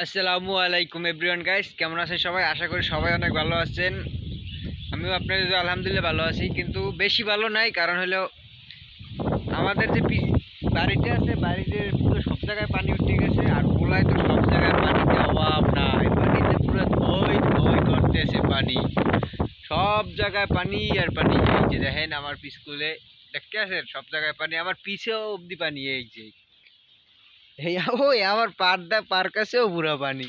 আসসালামু আলাইকুম everyone guys, কেমন আছেন সবাই? আশা করি সবাই অনেক ভালো আছেন। আমিও আপনাদের আলহামদুলিল্লাহ ভালো আছি, কিন্তু বেশি ভালো নাই। কারণ হলো আমাদের যে বাড়িতে আছে, বাড়িতে পুরো সব জায়গায় পানি উঠে গেছে। আর পোলায় তো সব জায়গায় পানিতে অভাব নাই, পানিতে পুরো ধই ধই করতেছে পানি। সব জায়গায় পানি আর পানি। এই যে দেখেন আমার স্কুলে দেখতে আছেন, সব জায়গায় পানি, আমার পিছেও অবধি পানি। এই যে এই ওই আমার পার কাছেও পুরো পানি।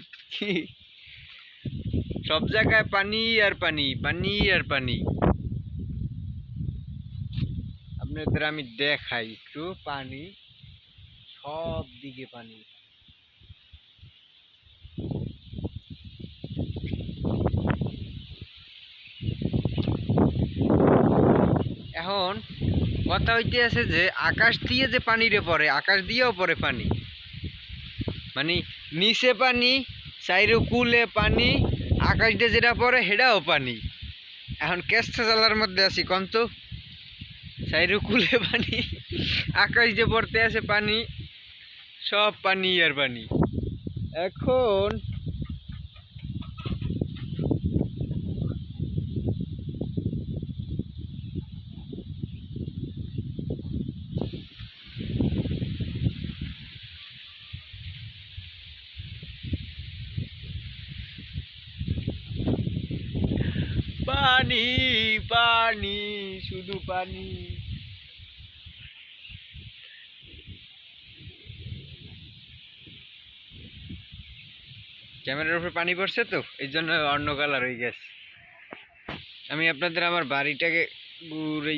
সব জায়গায় পানি আর পানি, পানি আর পানি। আপনাদের আমি দেখাই একটু পানি, সব দিকে পানি। এখন কথা হইতে আছে যে আকাশ দিয়ে যে পানি রে পড়ে, আকাশ দিয়েও পড়ে পানি। মানে নিচে পানি, চাইরে কুলে পানি, আকাশ দিয়ে যেটা পড়ে সেটাও পানি। এখন কেষ্টা জালার মধ্যে আছি কন তো। চাইরে কুলে পানি, আকাশ দিয়ে পড়তে আছে পানি, সব পানি আর পানি। এখন পানি পানি, শুধু পানি। ক্যামেরার উপর পানি পড়ছে তো এই জন্য অন্য কালার হয়ে গেছে। আমি আপনাদের আমার বাড়িটাকে ঘুরে